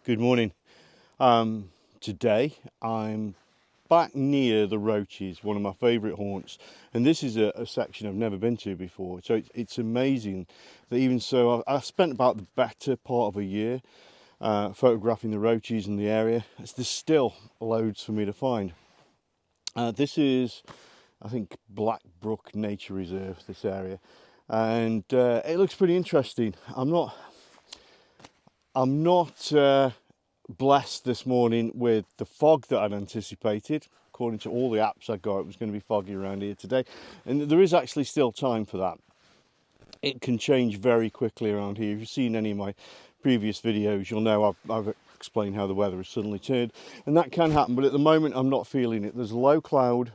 Good morning. Today I'm back near the Roaches, one of my favourite haunts, and this is a section I've never been to before, so it's amazing that even so I've spent about the better part of a year photographing the Roaches in the area. There's still loads for me to find. This is, I think, Blackbrook Nature Reserve, this area, and it looks pretty interesting. I'm not blessed this morning with the fog that I'd anticipated. According to all the apps I got, it was going to be foggy around here today, and there is actually still time for that. It can change very quickly around here. If you've seen any of my previous videos, you'll know I've explained how the weather has suddenly turned, and that can happen, but at the moment I'm not feeling it. There's a low cloud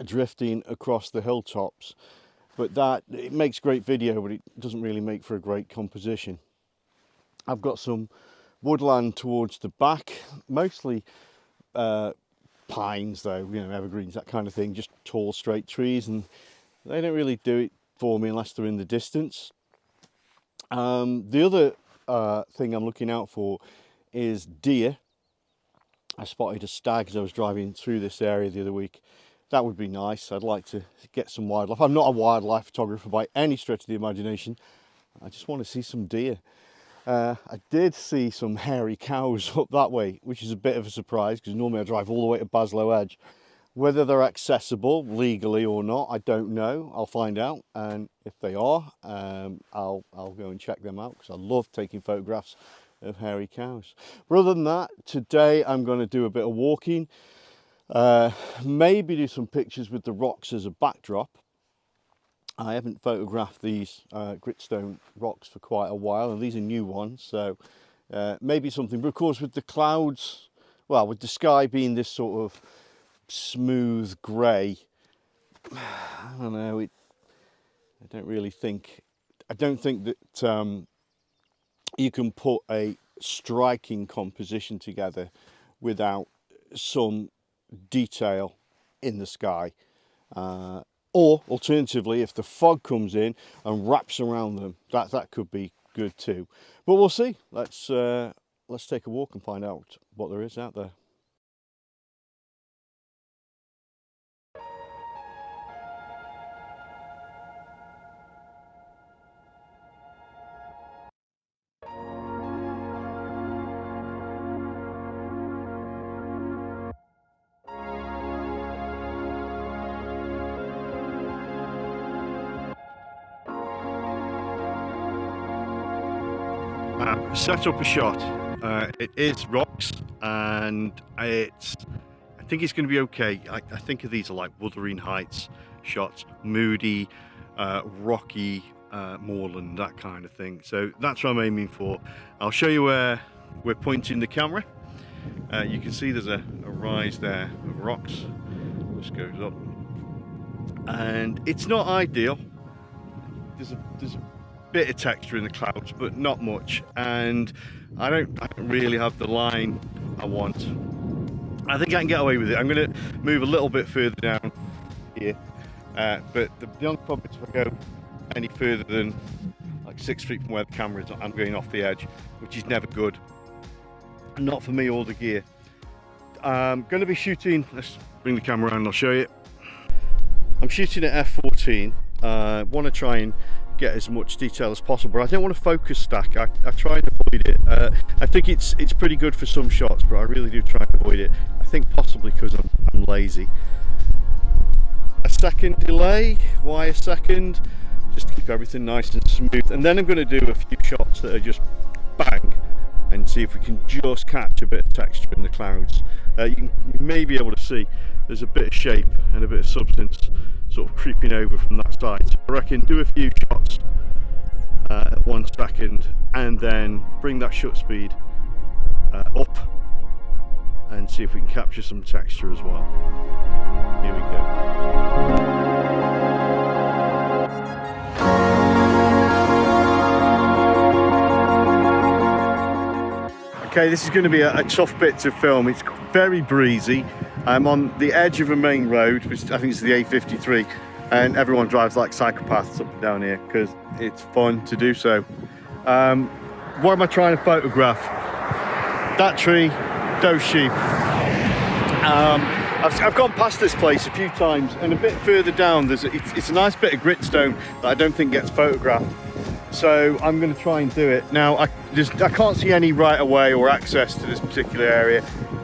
drifting across the hilltops, but it makes great video, but it doesn't really make for a great composition. I've got some woodland towards the back, mostly pines though, evergreens, that kind of thing, just tall straight trees, and they don't really do it for me unless they're in the distance. The other thing I'm looking out for is deer. I spotted a stag as I was driving through this area the other week. That would be nice. I'd like to get some wildlife. I'm not a wildlife photographer by any stretch of the imagination. I just want to see some deer. I did see some hairy cows up that way, which is a bit of a surprise because normally I drive all the way to Baslow Edge. Whether they're accessible legally or not, I don't know. I'll find out, and if they are, I'll go and check them out because I love taking photographs of hairy cows. But other than that, today I'm going to do a bit of walking, maybe do some pictures with the rocks as a backdrop. I haven't photographed these gritstone rocks for quite a while, and these are new ones, so maybe something. But of course, with the clouds, well, with the sky being this sort of smooth grey, I don't know. I don't think that you can put a striking composition together without some detail in the sky. Or alternatively, if the fog comes in and wraps around them, that could be good too. But we'll see. Let's take a walk and find out what there is out there. Set up a shot. It is rocks, and I think it's going to be okay. I think of these are like Wuthering Heights shots, moody, rocky moorland, that kind of thing. So that's what I'm aiming for. I'll show you where we're pointing the camera. You can see there's a rise there of rocks. This goes up, and it's not ideal. There's a bit of texture in the clouds, but not much, and I don't really have the line I want. I think I can get away with it. I'm going to move a little bit further down here, but the only problem is if I go any further than like 6 feet from where the camera is, I'm going off the edge, which is never good. Not for me or the gear. I'm going to be shooting, let's bring the camera around and I'll show you. I'm shooting at f14. Want to try and get as much detail as possible. But I don't want to focus stack. I try and avoid it. I think it's pretty good for some shots, but I really do try and avoid it. I think possibly because I'm lazy. A second delay. Why a second? Just to keep everything nice and smooth. And then I'm going to do a few shots that are just bang, and see if we can just catch a bit of texture in the clouds. You may be able to see there's a bit of shape and a bit of substance sort of creeping over from that side. So I reckon do a few shots at 1 second, and then bring that shutter speed up and see if we can capture some texture as well. Here we go. Okay, this is going to be a tough bit to film. It's very breezy. I'm on the edge of a main road, which I think is the A53, and everyone drives like psychopaths up and down here because it's fun to do so. What am I trying to photograph? That tree, those sheep. I've gone past this place a few times, and a bit further down it's a nice bit of gritstone that I don't think gets photographed. So I'm going to try and do it. Now I can't see any right of way or access to this particular area.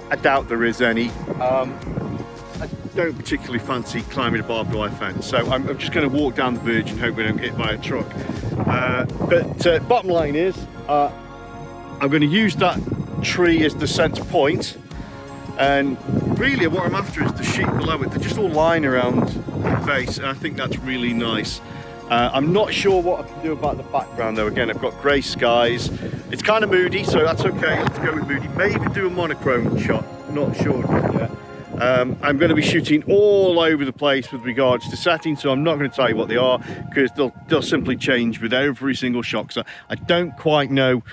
I doubt there is any. I don't particularly fancy climbing a barbed wire fence, so I'm just going to walk down the verge and hope we don't get hit by a truck. But bottom line is, I'm going to use that tree as the centre point, and really what I'm after is the sheep below it. They're just all lying around the base, and I think that's really nice. I'm not sure what I can do about the background though. Again, I've got grey skies. It's kind of moody, so that's okay. Let's go with moody. Maybe do a monochrome shot. Not sure yet. I'm going to be shooting all over the place with regards to settings, so I'm not going to tell you what they are because they'll simply change with every single shot. So I don't quite know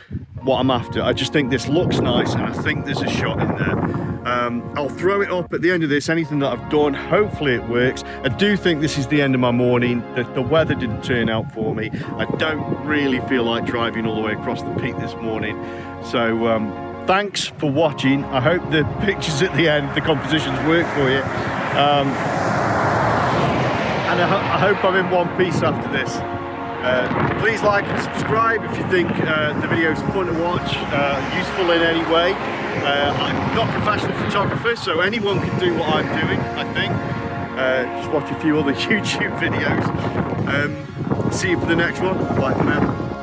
what I'm after. I just think this looks nice, and I think there's a shot in there. I'll throw it up at the end of this, anything that I've done. Hopefully it works. I do think this is the end of my morning. The weather didn't turn out for me. I don't really feel like driving all the way across the peak this morning. So thanks for watching. I hope the pictures at the end, the compositions work for you. And I hope I'm in one piece after this. Please like and subscribe if you think the video's fun to watch, useful in any way. I'm not a professional photographer, so anyone can do what I'm doing, I think. Just watch a few other YouTube videos. See you for the next one. Bye for now.